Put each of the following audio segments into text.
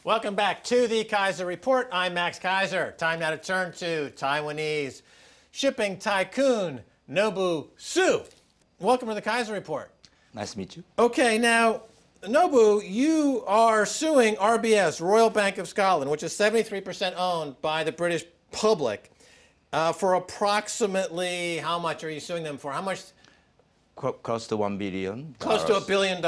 Welcome back to the Keiser Report. I'm Max Keiser. Time now to turn to Taiwanese shipping tycoon Nobu Su. Welcome to the Keiser Report. Nice to meet you. Okay, now, Nobu, you are suing RBS, Royal Bank of Scotland, which is 73% owned by the British public, for approximately, how much are you suing them for? How much? Close to $1 billion. Close to $1 billion.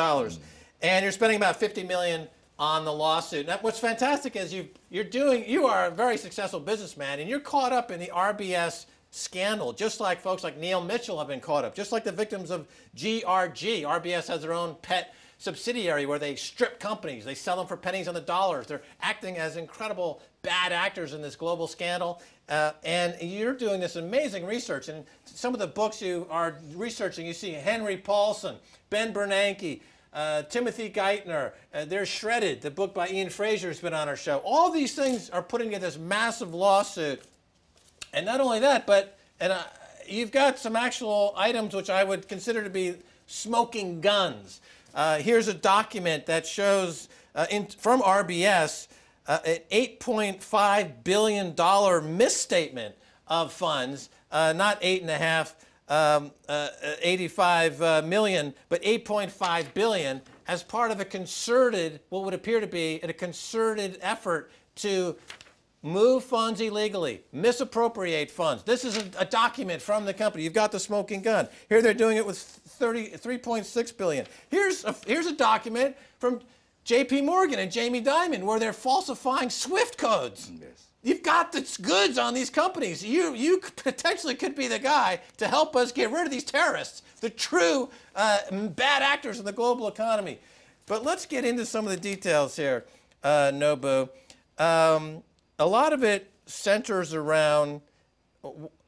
And you're spending about $50 million on the lawsuit. Now, what's fantastic is you are a very successful businessman, and you're caught up in the RBS scandal, just like folks like Neil Mitchell have been caught up, just like the victims of GRG. RBS has their own pet subsidiary where they strip companies. They sell them for pennies on the dollars. They're acting as incredible bad actors in this global scandal. And you're doing this amazing research. And some of the books you are researching, you see Henry Paulson, Ben Bernanke, Timothy Geithner, they're Shredded, the book by Ian Fraser has been on our show. All these things are putting together this massive lawsuit. And not only that, but you've got some actual items which I would consider to be smoking guns. Here's a document that shows from RBS an $8.5 billion misstatement of funds, not 85 million, but 8.5 billion as part of a concerted, what would appear to be a concerted effort to move funds illegally, misappropriate funds. This is a document from the company. You've got the smoking gun. Here they're doing it with 3.6 billion. Here's a document from J.P. Morgan and Jamie Dimon where they're falsifying SWIFT codes. Yes. You've got the goods on these companies. You potentially could be the guy to help us get rid of these terrorists, the true bad actors in the global economy. But let's get into some of the details here, Nobu. A lot of it centers around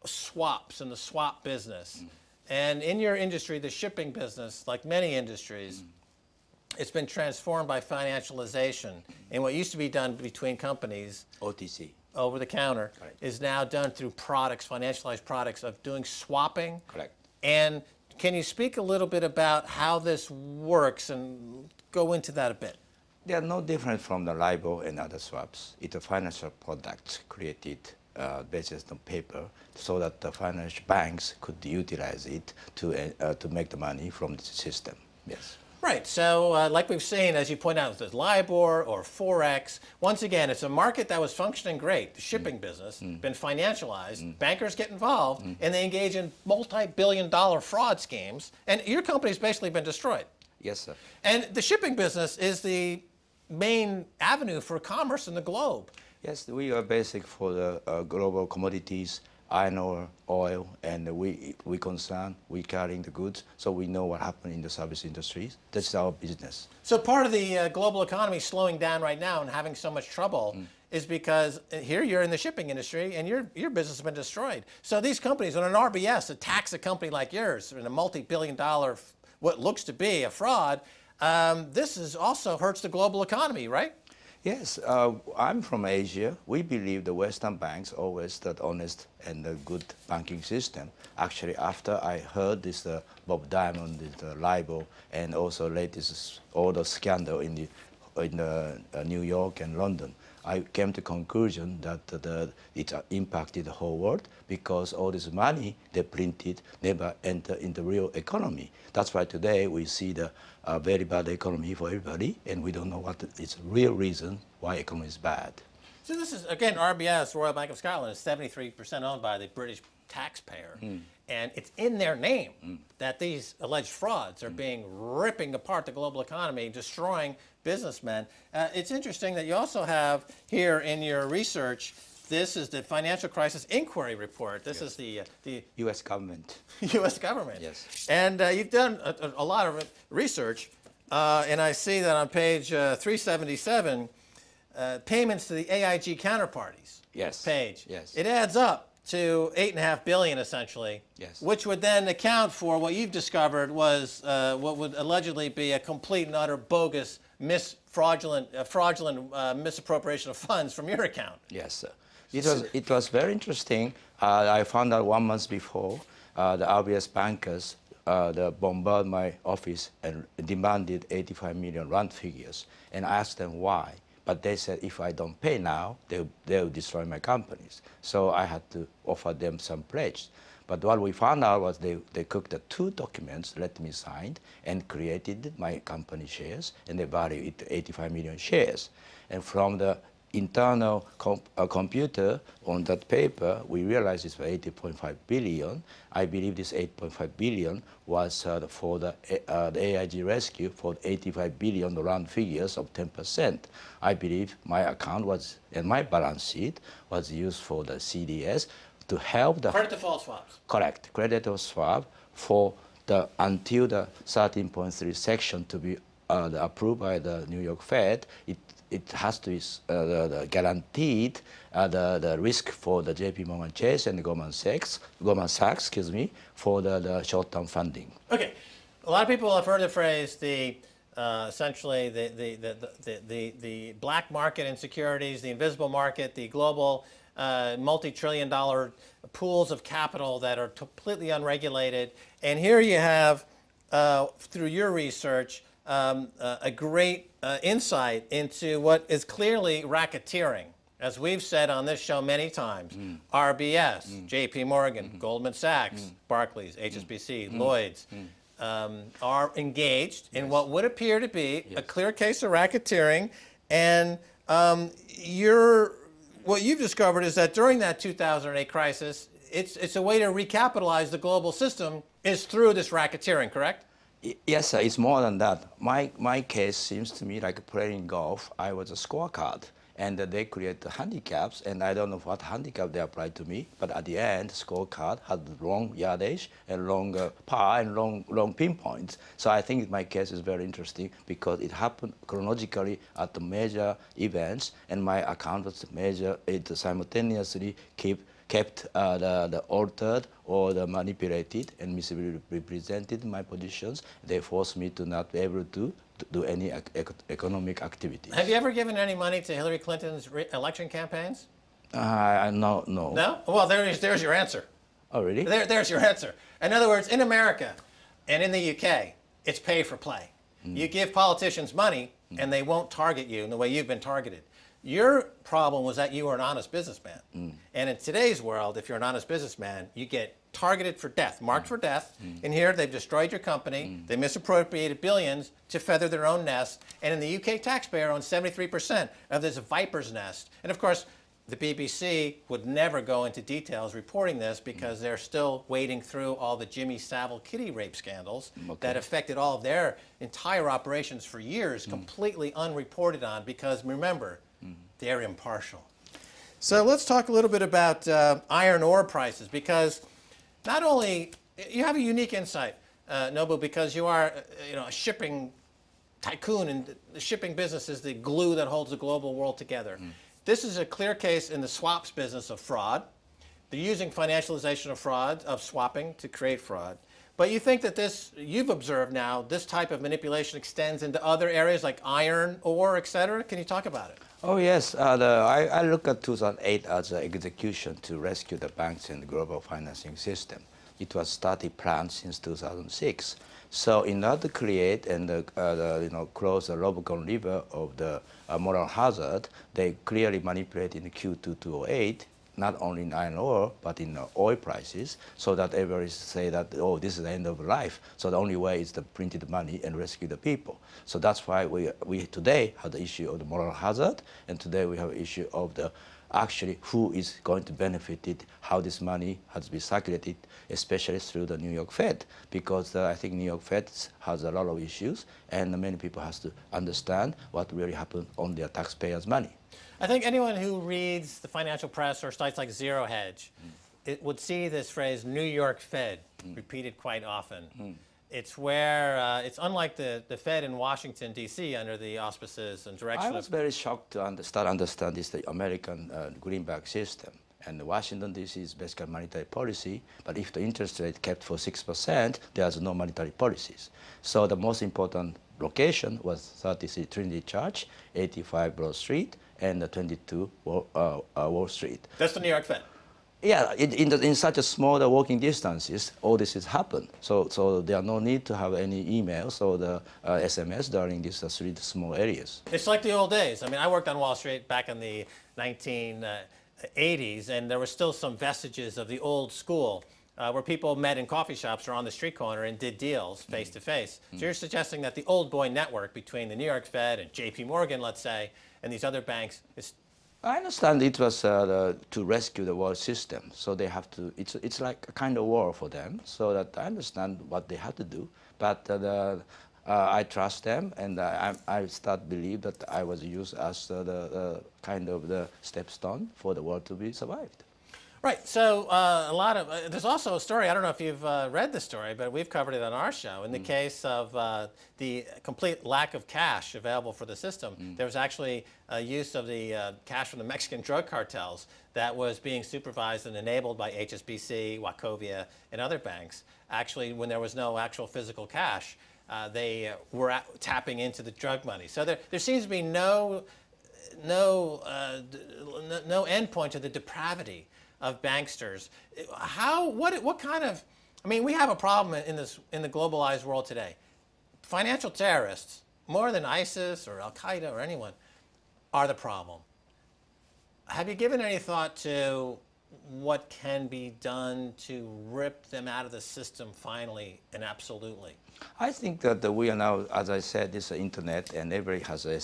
swaps and the swap business. And in your industry, the shipping business, like many industries, it's been transformed by financialization. And what used to be done between companies, OTC, over the counter, correct, is now done through products, financialized products of doing swapping. Correct. And can you speak a little bit about how this works and go into that a bit? They are no different from the LIBOR and other swaps. It's a financial product created based on paper so that the financial banks could utilize it to make the money from the system. Yes. Right. So like we've seen, as you point out, there's LIBOR or Forex. Once again, it's a market that was functioning great, the shipping business, been financialized, bankers get involved, and they engage in multi-billion-dollar fraud schemes, and your company's basically been destroyed. Yes, sir. And the shipping business is the main avenue for commerce in the globe. Yes, we are basic for the global commodities, iron ore, oil, and we carrying the goods, so we know what happened in the service industries. That's our business. So part of the global economy slowing down right now and having so much trouble is because here you're in the shipping industry and your business has been destroyed. So these companies, when an RBS attacks a company like yours in a multi-billion-dollar, what looks to be a fraud, this is also hurts the global economy, right? Yes, I'm from Asia. We believe the Western banks always that honest and a good banking system. Actually, after I heard this Bob Diamond, the LIBOR, and also latest all the scandal in New York and London, I came to conclusion that it impacted the whole world because all this money they printed never enter in the real economy. That's why today we see the very bad economy for everybody, and we don't know what is real reason why economy is bad. So this is, again, RBS, Royal Bank of Scotland, is 73% owned by the British taxpayer. And it's in their name that these alleged frauds are ripping apart the global economy, destroying businessmen. It's interesting that you also have here in your research, this is the Financial Crisis Inquiry Report. This is the U.S. government. U.S. government. Yes. And you've done a lot of research, and I see that on page 377, payments to the AIG counterparties page. Yes. It adds up to $8.5 billion essentially, which would then account for what you've discovered was what would allegedly be a complete and utter bogus, fraudulent misappropriation of funds from your account. Yes, sir. It was very interesting. I found out 1 month before the RBS bankers bombarded my office and demanded 85 million rand figures, and I asked them why. But they said if I don't pay now, they'll destroy my companies. So I had to offer them some pledge. But what we found out was they cooked the 2 documents, let me sign, and created my company shares, and they valued it to 85 million shares. And from the internal computer on that paper, we realized it's for 80.5 billion. I believe this 8.5 billion was for the AIG rescue for 85 billion round figures of 10%. I believe my account was, and my balance sheet was used for the CDS to help the credit default swaps. Correct, credit default swap for the until the 13.3 section to be approved by the New York Fed. It has to be guaranteed the risk for the J.P. Morgan Chase and Goldman Sachs, excuse me, for the short-term funding. Okay, a lot of people have heard the phrase essentially the black market in securities, the invisible market, the global multi-trillion-dollar pools of capital that are completely unregulated. And here you have, through your research, a great insight into what is clearly racketeering. As we've said on this show many times, RBS, J.P. Morgan, Goldman Sachs, Barclays, HSBC, Lloyds, are engaged in what would appear to be a clear case of racketeering. And what you've discovered is that during that 2008 crisis, it's a way to recapitalize the global system is through this racketeering, correct? Yes, sir, it's more than that. My case seems to me like playing golf. I was a scorecard, and they create the handicaps, and I don't know what handicap they applied to me, but at the end, scorecard had long yardage and long par and long pinpoints. So I think my case is very interesting because it happened chronologically at the major events, and my account was major. It simultaneously kept the altered or the manipulated and misrepresented my positions. They forced me to not be able to do any economic activity. Have you ever given any money to Hillary Clinton's election campaigns? No. No? Well, there's your answer. Oh, really? There's your answer. In other words, in America and in the UK, it's pay for play. You give politicians money, and they won't target you in the way you've been targeted. Your problem was that you were an honest businessman. And in today's world, if you're an honest businessman, you get targeted for death, marked for death. And here, they've destroyed your company. They misappropriated billions to feather their own nest. And in the UK, taxpayer owns 73% of this viper's nest. And of course, the BBC would never go into details reporting this because they're still wading through all the Jimmy Savile kitty rape scandals that affected all of their entire operations for years, completely unreported on because, remember, they're impartial. So let's talk a little bit about iron ore prices because not only you have a unique insight, Nobu, because you are a shipping tycoon, and the shipping business is the glue that holds the global world together. This is a clear case in the swaps business of fraud. They're using financialization of fraud, of swapping to create fraud. But you think that you've observed now, this type of manipulation extends into other areas like iron ore, et cetera? Can you talk about it? Oh, yes. I look at 2008 as an execution to rescue the banks and the global financing system. It was planned since 2006. So in order to create and close the Rubicon River of the moral hazard, they clearly manipulated in Q2 2008, not only in iron ore, but in oil prices, so that everybody say that, oh, this is the end of life. So the only way is to print the money and rescue the people. So that's why we today have the issue of the moral hazard, and today we have an issue of the actually who is going to benefit it, how this money has been circulated, especially through the New York Fed, because I think New York Fed has a lot of issues, and many people have to understand what really happened on their taxpayers' money. I think anyone who reads the financial press or sites like Zero Hedge it would see this phrase, New York Fed, repeated quite often. It's where, it's unlike the Fed in Washington, D.C., under the auspices and direction of... I was very shocked to understand this, the American greenback system. And Washington, D.C. is basically monetary policy, but if the interest rate kept for 6%, there's no monetary policies. So the most important location was 33 Trinity Church, 85 Broad Street, and 22 Wall Street. That's the New York Fed? Yeah, in such a small walking distances, all this has happened. So there are no need to have any emails or the SMS during these three small areas. It's like the old days. I mean, I worked on Wall Street back in the 1980s, and there were still some vestiges of the old school where people met in coffee shops or on the street corner and did deals face to face. So you're suggesting that the old boy network between the New York Fed and JP Morgan, let's say, and these other banks is... I understand it was to rescue the world system, so they have to. It's like a kind of war for them. So that I understand what they have to do, but I trust them, and I start believe that I was used as the kind of the stepstone for the world to be survived. Right. So a lot of there's also a story. I don't know if you've read the story, but we've covered it on our show. In the case of the complete lack of cash available for the system, there was actually use of the cash from the Mexican drug cartels that was being supervised and enabled by HSBC, Wachovia, and other banks. Actually, when there was no actual physical cash, they were tapping into the drug money. So there seems to be no endpoint to the depravity of banksters. What kind of, I mean, we have a problem in the globalized world today. Financial terrorists, more than ISIS or Al-Qaeda or anyone, are the problem. Have you given any thought to what can be done to rip them out of the system finally and absolutely? I think that we are now, as I said, this internet and everybody has a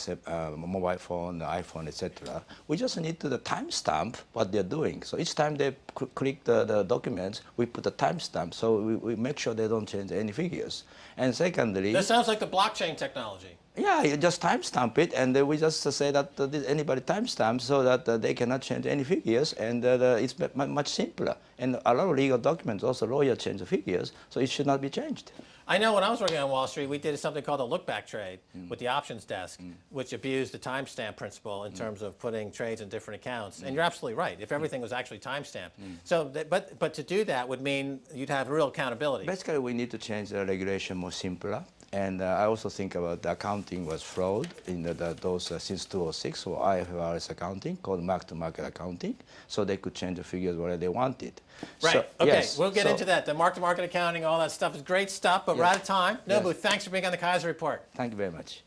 mobile phone, iPhone, etc. We just need to timestamp what they're doing. So each time they click the documents, we put a timestamp so we make sure they don't change any figures. And secondly... This sounds like the blockchain technology. Yeah, you just timestamp it, and we just say that anybody timestamp so that they cannot change any figures, and it's much simpler. And a lot of legal documents also lawyers change the figures, so it should not be changed. I know when I was working on Wall Street, we did something called a look-back trade with the options desk, which abused the timestamp principle in terms of putting trades in different accounts. And you're absolutely right. If everything was actually timestamped, so but to do that would mean you'd have real accountability. Basically, we need to change the regulation more simpler. And I also think about the accounting was fraud in those since 2006 for IFRS accounting called mark-to-market accounting, so they could change the figures whatever they wanted. Right. So, okay. Yes, we'll get into that. The mark-to-market accounting, all that stuff is great stuff, but we're out of time. Nobu, thanks for being on the Keiser Report. Thank you very much.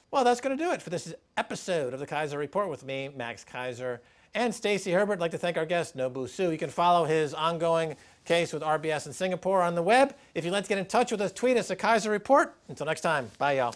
Well, that's going to do it for this episode of the Keiser Report with me, Max Keiser, and Stacey Herbert. I'd like to thank our guest, Nobu Su. You can follow his ongoing case with RBS in Singapore on the web. If you'd like to get in touch with us, tweet us at Keiser Report. Until next time, bye, y'all.